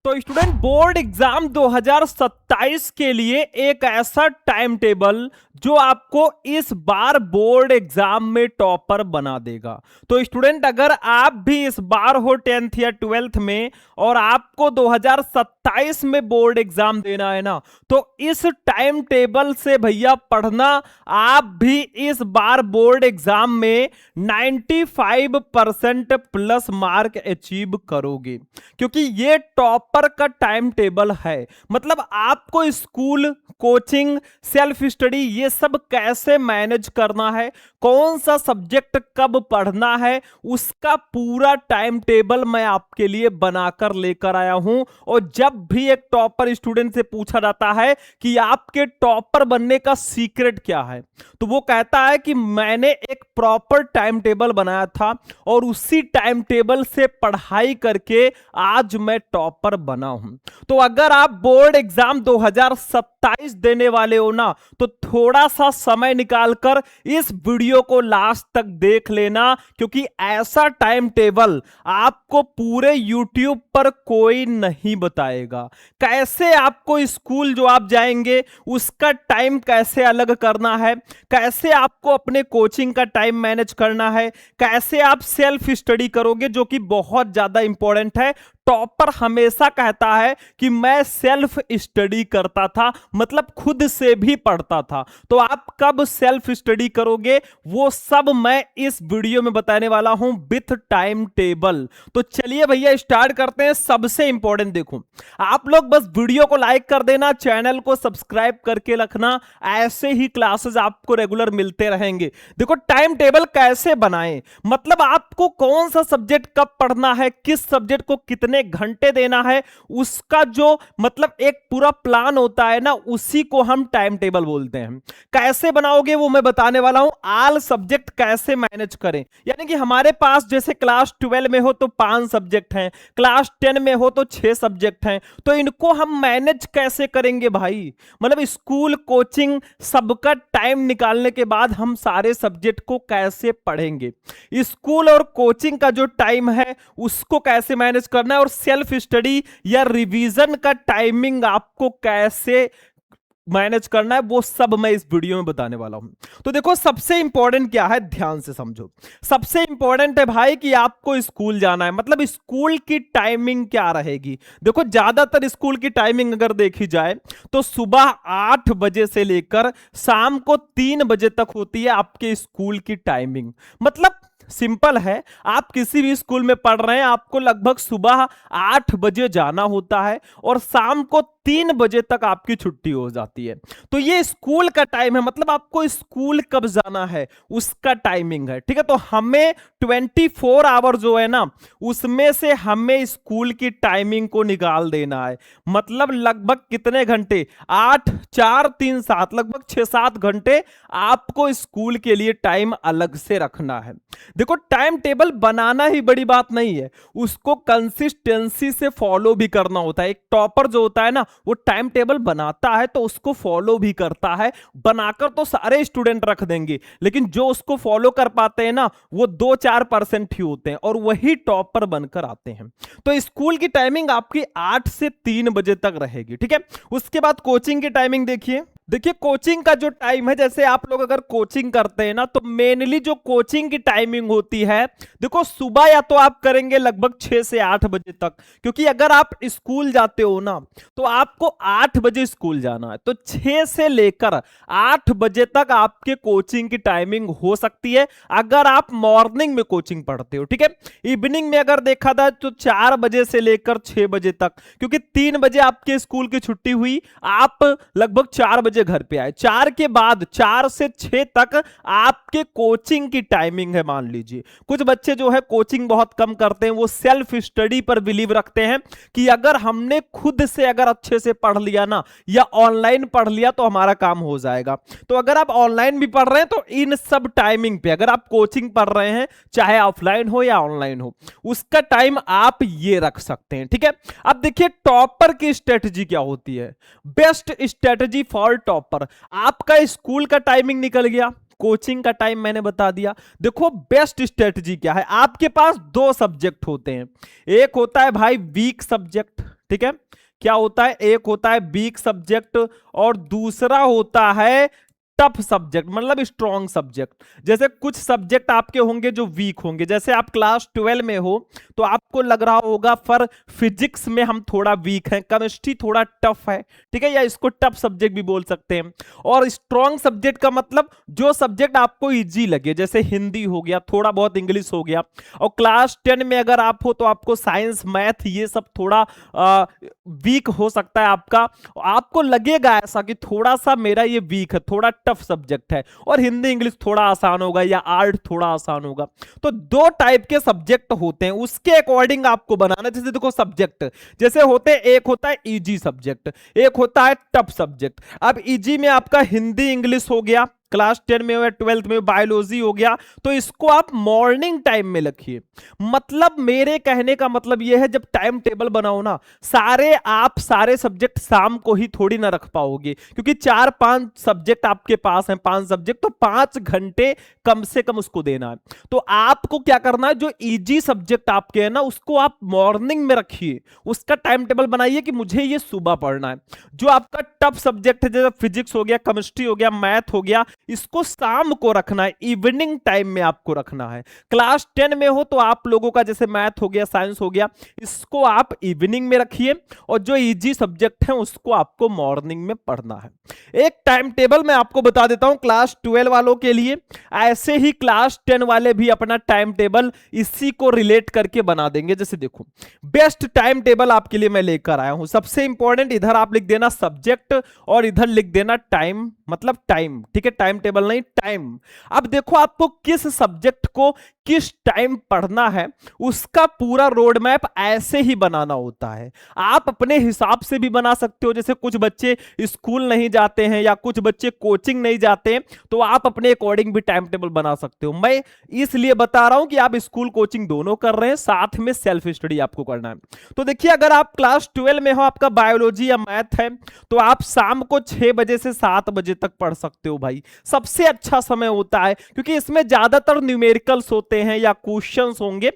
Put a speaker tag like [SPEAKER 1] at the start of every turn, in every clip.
[SPEAKER 1] तो student board exam 2027 के लिए एक ऐसा टाइम टेबल जो आपको इस बार बोर्ड एग्जाम में टॉपर बना देगा। तो स्टूडेंट अगर आप भी इस बार हो 10th या 12th में और आपको 2027 में बोर्ड एग्जाम देना है ना, तो इस टाइम टेबल से भैया पढ़ना, आप भी इस बार बोर्ड एग्जाम में 95% प्लस मार्क अचीव करोगे, क्योंकि ये टॉपर का टाइम टेबल है। मतलब आपको स्कूल, कोचिंग, सेल्फ स्टडी ये सब कैसे मैनेज करना है, कौन सा सब्जेक्ट कब पढ़ना है, उसका पूरा टाइम टेबल मैं आपके लिए बनाकर लेकर आया हूं। और जब भी एक टॉपर स्टूडेंट से पूछा जाता है कि आपके टॉपर बनने का सीक्रेट क्या है, तो वो कहता है कि मैंने एक प्रॉपर टाइम टेबल बनाया था और उसी टाइम टेबल से पढ़ाई करके आज मैं टॉपर बना हूं। तो अगर आप बोर्ड एग्जाम 2027 देने वाले हो ना, तो थोड़ा सा समय निकालकर इस वीडियो को लास्ट तक देख लेना, क्योंकि ऐसा टाइम टेबल आपको पूरे YouTube पर कोई नहीं बताएगा। कैसे आपको स्कूल जो आप जाएंगे उसका टाइम कैसे अलग करना है, कैसे आपको अपने कोचिंग का टाइम मैनेज करना है, कैसे आप सेल्फ स्टडी करोगे, जो कि बहुत ज्यादा इंपॉर्टेंट है। टॉपर हमेशा कहता है कि मैं सेल्फ स्टडी करता था, मतलब खुद से भी पढ़ता था। तो आप कब सेल्फ स्टडी करोगे वो सब मैं इस वीडियो में बताने वाला हूं विथ टाइम टेबल। तो चलिए भैया स्टार्ट करते हैं। सबसे इंपॉर्टेंट देखो, आप लोग बस वीडियो को लाइक कर देना, चैनल को सब्सक्राइब करके रखना, ऐसे ही क्लासेस आपको रेगुलर मिलते रहेंगे। देखो टाइम टेबल कैसे बनाएं, मतलब आपको कौन सा सब्जेक्ट कब पढ़ना है, किस सब्जेक्ट को कितने घंटे देना है, उसका जो मतलब एक पूरा प्लान होता है ना, उसी को हम टाइम टेबल बोलते हैं। कैसे बनाओगे वो मैं बताने वाला हूं। ऑल सब्जेक्ट कैसे मैनेज करें, यानी कि हमारे पास जैसे क्लास 12 में हो तो 5 सब्जेक्ट हैं, क्लास 10 में हो तो 6 सब्जेक्ट हैं, तो इनको हम मैनेज कैसे करेंगे भाई। मतलब स्कूल, कोचिंग सबका टाइम निकालने के बाद हम सारे सब्जेक्ट को कैसे पढ़ेंगे, स्कूल और कोचिंग का जो टाइम है उसको कैसे मैनेज करना है, और सेल्फ स्टडी या रिवीजन का टाइमिंग आपको कैसे मैनेज करना है, वो सब मैं इस वीडियो में बताने वाला हूं। तो देखो सबसे इंपॉर्टेंट क्या है, ध्यान से समझो। सबसे इंपॉर्टेंट है भाई कि आपको स्कूल जाना है, मतलब स्कूल की टाइमिंग क्या रहेगी। देखो ज्यादातर स्कूल की टाइमिंग अगर देखी जाए तो सुबह 8 बजे से लेकर शाम को 3 बजे तक होती है आपके स्कूल की टाइमिंग। मतलब सिंपल है, आप किसी भी स्कूल में पढ़ रहे हैं, आपको लगभग सुबह 8 बजे जाना होता है और शाम को 3 बजे तक आपकी छुट्टी हो जाती है। तो ये स्कूल का टाइम है, मतलब आपको स्कूल कब जाना है उसका टाइमिंग है। ठीक है, तो हमें 24 आवर जो है ना, उसमें से हमें स्कूल की टाइमिंग को निकाल देना है। मतलब लगभग कितने घंटे, 8 4 3 7, लगभग 6-7 घंटे आपको स्कूल के लिए टाइम अलग से रखना है। देखो टाइम टेबल बनाना ही बड़ी बात नहीं है, उसको कंसिस्टेंसी से फॉलो भी करना होता है। एक टॉपर जो होता है ना, वो टाइम टेबल बनाता है तो उसको फॉलो भी करता है। बनाकर तो सारे स्टूडेंट रख देंगे, लेकिन जो उसको फॉलो कर पाते हैं ना, वो 2-4% ही होते हैं और वही टॉपर बनकर आते हैं। तो स्कूल की टाइमिंग आपकी 8 से 3 बजे तक रहेगी। ठीक है, उसके बाद कोचिंग की टाइमिंग देखिए। कोचिंग का जो टाइम है, जैसे आप लोग अगर कोचिंग करते हैं ना, तो मेनली जो कोचिंग की टाइमिंग होती है, देखो सुबह या तो आप करेंगे लगभग 6 से 8 बजे तक, क्योंकि अगर आप स्कूल जाते हो ना तो आपको 8 बजे स्कूल जाना है, तो 6 से लेकर 8 बजे तक आपके कोचिंग की टाइमिंग हो सकती है अगर आप मॉर्निंग में कोचिंग पढ़ते हो। ठीक है, इवनिंग में अगर देखा था तो 4 बजे से लेकर 6 बजे तक, क्योंकि 3 बजे आपके स्कूल की छुट्टी हुई, आप लगभग 4 बजे घर पे आए। 4 के बाद 4 से 6 तक आपके कोचिंग की टाइमिंग है। मान लीजिए कुछ बच्चे जो है कोचिंग बहुत कम करते हैं, वो सेल्फ स्टडी पर बिलीव रखते हैं कि अगर हमने खुद से अगर अच्छे से पढ़ लिया ना या ऑनलाइन पढ़ लिया तो हमारा काम हो जाएगा। तो अगर आप ऑनलाइन भी पढ़ रहे हैं तो इन सब टाइमिंग पे अगर आप कोचिंग पढ़ रहे हैं, चाहे ऑफलाइन हो या ऑनलाइन हो, उसका टाइम आप ये रख सकते हैं। ठीक है, अब देखिए टॉपर की स्ट्रेटजी क्या होती है, बेस्ट स्ट्रेटजी फॉर टॉपर। आपका स्कूल का टाइमिंग निकल गया, कोचिंग का टाइम मैंने बता दिया। देखो बेस्ट स्ट्रेटजी क्या है, आपके पास 2 सब्जेक्ट होते हैं, एक होता है भाई वीक सब्जेक्ट, ठीक है। क्या होता है, एक होता है वीक सब्जेक्ट और दूसरा होता है टफ सब्जेक्ट, मतलब स्ट्रॉन्ग सब्जेक्ट। जैसे कुछ सब्जेक्ट आपके होंगे जो वीक होंगे, जैसे आप क्लास 12 में हो तो आपको लग रहा होगा फॉर फिजिक्स में हम थोड़ा वीक हैं, केमिस्ट्री थोड़ा टफ है, ठीक है, या इसको टफ सब्जेक्ट भी बोल सकते हैं। और स्ट्रॉन्ग सब्जेक्ट का मतलब जो सब्जेक्ट आपको इजी लगे, जैसे हिंदी हो गया, थोड़ा बहुत इंग्लिश हो गया। और क्लास 10 में अगर आप हो तो आपको साइंस, मैथ, ये सब थोड़ा वीक हो सकता है आपका, आपको लगेगा ऐसा कि थोड़ा सा मेरा ये वीक है, थोड़ा टफ सब्जेक्ट है, और हिंदी इंग्लिश थोड़ा आसान होगा या आर्ट थोड़ा आसान होगा। तो दो टाइप के सब्जेक्ट होते हैं, उसके अकॉर्डिंग आपको बनाना। जैसे देखो सब्जेक्ट जैसे होते हैं, एक होता है इजी सब्जेक्ट, एक होता है टफ सब्जेक्ट। अब इजी में आपका हिंदी इंग्लिश हो गया, क्लास 10 में हो या 12th में बायोलॉजी हो गया, तो इसको आप मॉर्निंग टाइम में रखिए। मतलब मेरे कहने का मतलब यह है, जब टाइम टेबल बनाओ ना, सारे सब्जेक्ट शाम को ही थोड़ी ना रख पाओगे, क्योंकि 4-5 सब्जेक्ट आपके पास हैं, 5 सब्जेक्ट, तो 5 घंटे कम से कम उसको देना है। तो आपको क्या करना है, जो इजी सब्जेक्ट आपके हैं ना, उसको आप मॉर्निंग में रखिए, उसका टाइम टेबल बनाइए कि मुझे ये सुबह पढ़ना है। जो आपका टफ सब्जेक्ट है, जैसे फिजिक्स हो गया, केमिस्ट्री हो गया, मैथ हो गया, इसको शाम को रखना है, इवनिंग टाइम में आपको रखना है। क्लास 10 में हो तो आप लोगों का जैसे मैथ हो गया, साइंस हो गया, इसको आप इवनिंग में रखिए, और जो इजी सब्जेक्ट है उसको आपको मॉर्निंग में पढ़ना है। एक टाइम टेबल मैं आपको बता देता हूं क्लास 12 वालों के लिए, ऐसे ही क्लास 10 वाले भी अपना टाइम टेबल इसी को रिलेट करके बना देंगे। जैसे देखो, बेस्ट टाइम टेबल आपके लिए मैं लेकर आया हूं। सबसे इंपॉर्टेंट, इधर आप लिख देना सब्जेक्ट और इधर लिख देना टाइम, मतलब टाइम, ठीक है, टाइम टेबल नहीं, टाइम। अब देखो आपको किस सब्जेक्ट को किस टाइम पढ़ना है, उसका पूरा रोड मैप ऐसे ही बनाना होता है। आप अपने हिसाब से भी बना सकते हो, जैसे कुछ बच्चे स्कूल नहीं जाते हैं या कुछ बच्चे कोचिंग नहीं जाते हैं, तो आप अपने अकॉर्डिंग भी टाइम टेबल बना सकते हो। मैं इसलिए बता रहा हूं कि आप स्कूल कोचिंग दोनों कर रहे हैं, साथ में सेल्फ स्टडी आपको करना है। तो देखिए, अगर आप क्लास 12 में हो, आपका बायोलॉजी या मैथ है, तो आप शाम को 6 बजे से 7 बजे तक पढ़ सकते हो भाई। सबसे अच्छा समय होता है, क्योंकि इसमें ज्यादातर न्यूमेरिकल्स होते हैं या क्वेश्चंस होंगे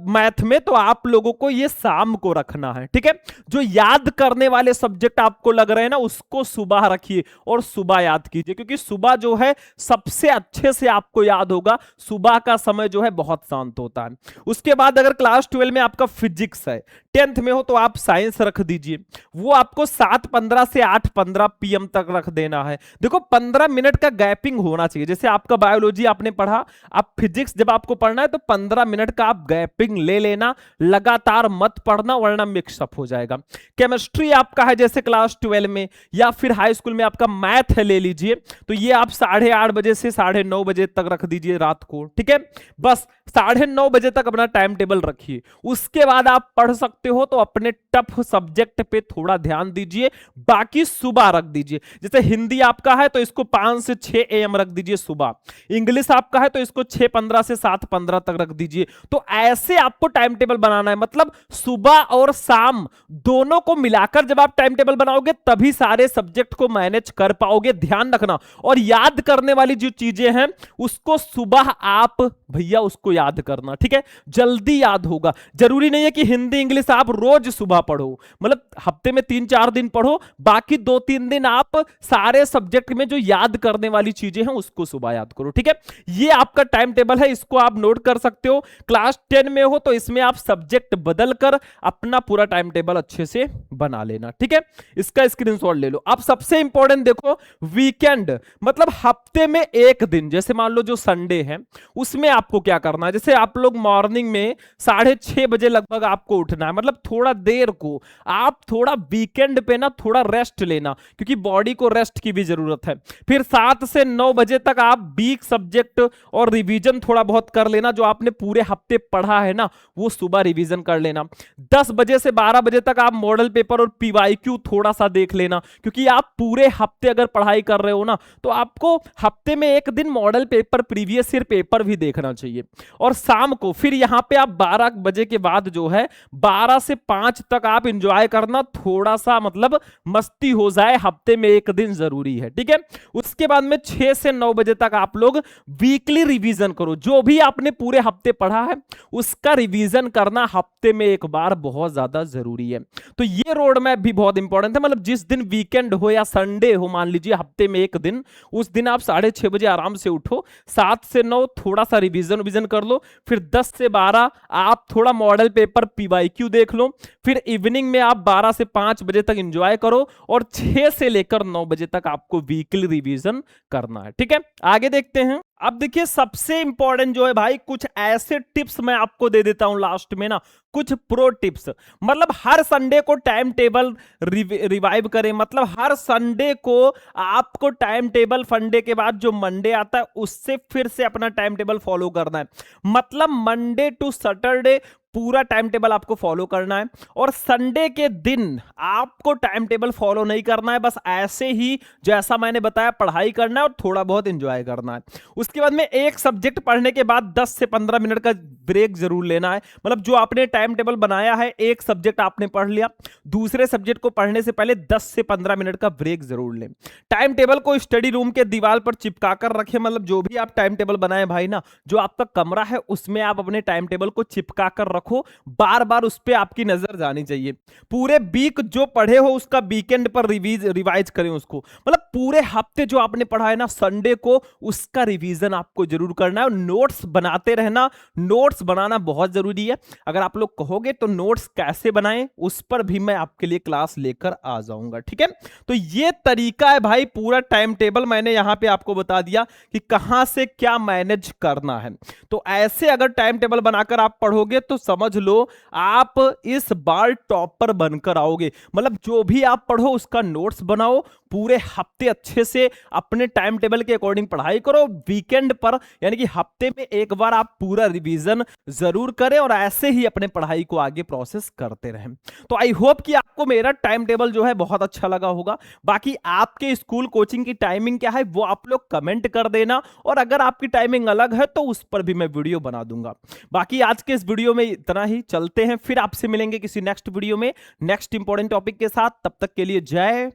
[SPEAKER 1] मैथ में, तो आप लोगों को ये शाम को रखना है, ठीक है। जो याद करने वाले सब्जेक्ट आपको लग रहे हैं ना, उसको सुबह रखिए और सुबह याद कीजिए, क्योंकि सुबह जो है सबसे अच्छे से आपको याद होगा। सुबह का समय जो है बहुत शांत होता है। उसके बाद अगर क्लास 12 में आपका फिजिक्स है, 10th में हो तो आप साइंस रख दीजिए, वो आपको 7:15 से 8:15 PM तक रख देना है। देखो 15 मिनट का गैपिंग होना चाहिए। जैसे आपका बायोलॉजी आपने पढ़ा, आप फिजिक्स जब आपको पढ़ना है तो 15 मिनट का आप गैपिंग ले लेना, लगातार मत पढ़ना वरना मिक्सअप हो जाएगा। केमिस्ट्री आपका है जैसे क्लास 12 में, या फिर हाई स्कूल में आपका मैथ है ले लीजिए, तो ये आप 8:30 बजे से 9:30 बजे तक रख दीजिए रात को, ठीक है। बस 9:30 बजे तक अपना टाइम टेबल रखिए। उसके बाद आप पढ़ सकते हो तो अपने टफ सब्जेक्ट पे थोड़ा ध्यान दीजिए, बाकी सुबह रख दीजिए। जैसे हिंदी आपका है तो इसको 5 से 6 AM रख दीजिए सुबह, इंग्लिश आपका है तो इसको 6:15 से 7:15 तक रख दीजिए। तो ऐसे आपको टाइम टेबल बनाना है, मतलब सुबह और शाम दोनों को मिलाकर जब आप टाइम टेबल बनाओगे तभी सारे सब्जेक्ट को मैनेज कर पाओगे। ध्यान रखना, और याद करने वाली जो चीजें हैं उसको सुबह आप भैया उसको याद करना, ठीक है, जल्दी याद होगा। जरूरी नहीं है कि हिंदी इंग्लिश आप रोज सुबह पढ़ो, मतलब हफ्ते में 3-4 दिन पढ़ो, बाकी 2-3 दिन आप सारे सब्जेक्ट में जो याद करने वाली चीजें हैं उसको सुबह याद करो, ठीक है। ये आपका टाइम टेबल है, इसको आप नोट कर सकते हो। क्लास 10 में हो तो इसमें आप सब्जेक्ट बदल कर अपना पूरा टाइम टेबल अच्छे से बना लेना, ठीक है। इसका स्क्रीनशॉट ले लो। अब सबसे इंपॉर्टेंट देखो, वीकेंड मतलब हफ्ते में एक दिन, जैसे मान लो जो संडे है, उसमें आपको क्या करना है। जैसे आप लोग मॉर्निंग में 6:30 बजे लगभग आपको उठना है, मतलब थोड़ा देर को आप थोड़ा वीकेंड पे ना थोड़ा रेस्ट लेना, क्योंकि बॉडी को रेस्ट की भी जरूरत है। फिर 7 से 9 बजे तक आप वीक सब्जेक्ट और रिवीजन थोड़ा बहुत कर लेना, जो आपने पूरे हफ्ते पढ़ा है ना वो सुबह रिवीजन कर लेना। 10 बजे से 12 बजे तक आप मॉडल पेपर और पीवाईक्यू थोड़ा सा देख लेना, क्योंकि आप पूरे हफ्ते अगर पढ़ाई कर रहे हो ना तो आपको हफ्ते में एक दिन model paper, previous year paper भी देखना चाहिए। और शाम को फिर यहां पे आप 12 बजे के बाद जो है 12 से 5 तक आप इंजॉय करना, थोड़ा सा मतलब मस्ती हो जाए, हफ्ते में एक दिन जरूरी है, ठीक है। उसके बाद में 6 से 9 बजे तक आप लोग वीकली रिवीजन करो, जो भी आपने पूरे हफ्ते पढ़ा है उसका रिवीजन करना हफ्ते में एक बार बहुत ज्यादा जरूरी है। तो ये रोड मैप भी बहुत इंपॉर्टेंट है। मतलब जिस दिन वीकेंड हो या संडे हो, मान लीजिए हफ्ते में एक दिन, उस दिन आप 6:30 बजे आराम से उठो, 7 से 9 थोड़ा सा रिवीजन कर लो, फिर 10 से 12 आप थोड़ा मॉडल पेपर पीवाईक्यू देख लो, फिर इवनिंग में आप 12 से 5 बजे तक एंजॉय करो, और 6 से लेकर 9 बजे तक आपको वीकली रिवीजन करना है। ठीक है, आगे देखते हैं। अब देखिए सबसे इंपॉर्टेंट जो है भाई, कुछ ऐसे टिप्स मैं आपको दे देता हूं लास्ट में ना, कुछ प्रो टिप्स। मतलब हर संडे को टाइम टेबल रिवाइव करें। मतलब हर संडे को आपको टाइम टेबल, फंडे के बाद जो मंडे आता है उससे फिर से अपना टाइम टेबल फॉलो करना है। मतलब मंडे टू सैटरडे पूरा टाइम टेबल आपको फॉलो करना है, और संडे के दिन आपको टाइम टेबल फॉलो नहीं करना है, बस ऐसे ही जैसा मैंने बताया पढ़ाई करना है और थोड़ा बहुत एंजॉय करना है। उसके बाद में एक सब्जेक्ट पढ़ने के बाद 10 से 15 मिनट का ब्रेक जरूर लेना है। मतलब जो आपने टाइम टेबल बनाया है, एक सब्जेक्ट आपने पढ़ लिया, दूसरे सब्जेक्ट को पढ़ने से पहले 10 से 15 मिनट का ब्रेक जरूर लें। टाइम टेबल को स्टडी रूम के दीवार पर चिपका कर रखें। मतलब जो भी आप टाइम टेबल बनाए भाई ना, जो आपका कमरा है उसमें आप अपने टाइम टेबल को चिपका कर रखो, बार बार उस पर आपकी नजर जानी चाहिए। पूरे वीक जो पढ़े हो उसका वीकेंड पर रिवाइज करें उसको। मतलब पूरे हफ्ते जो आपने पढ़ा है ना, संडे को उसका रिवीजन आपको जरूर करना है, और नोट्स बनाते रहना। नोट्स बनाना बहुत जरूरी है। अगर आप लोग कहोगे तो नोट्स कैसे बनाएं उस पर भी मैं आपके लिए क्लास लेकर आ जाऊंगा। ठीक है, तो ये तरीका है भाई, पूरा टाइम टेबल मैंने यहां पे आपको बता दिया कि कहां से क्या मैनेज करना है। तो ऐसे अगर टाइम टेबल बनाकर आप पढ़ोगे तो समझ लो आप इस बार टॉपर बनकर आओगे। मतलब जो भी आप पढ़ो उसका नोट्स बनाओ, पूरे हफ्ते अच्छे से अपने टाइम टेबल के अकॉर्डिंग पढ़ाई करो, वीकेंड पर यानी कि हफ्ते में एक बार आप पूरा रिवीजन जरूर करें, और ऐसे ही अपने पढ़ाई को आगे प्रोसेस करते रहें। तो आई होप कि आपको मेरा टाइम टेबल जो है बहुत अच्छा लगा होगा। बाकी आपके स्कूल कोचिंग की टाइमिंग क्या है वो आप लोग कमेंट कर देना, और अगर आपकी टाइमिंग अलग है तो उस पर भी मैं वीडियो बना दूंगा। बाकी आज के इस वीडियो में इतना ही, चलते हैं फिर आपसे मिलेंगे किसी नेक्स्ट वीडियो में नेक्स्ट इंपॉर्टेंट टॉपिक के साथ। तब तक के लिए जय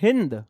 [SPEAKER 1] हिंद।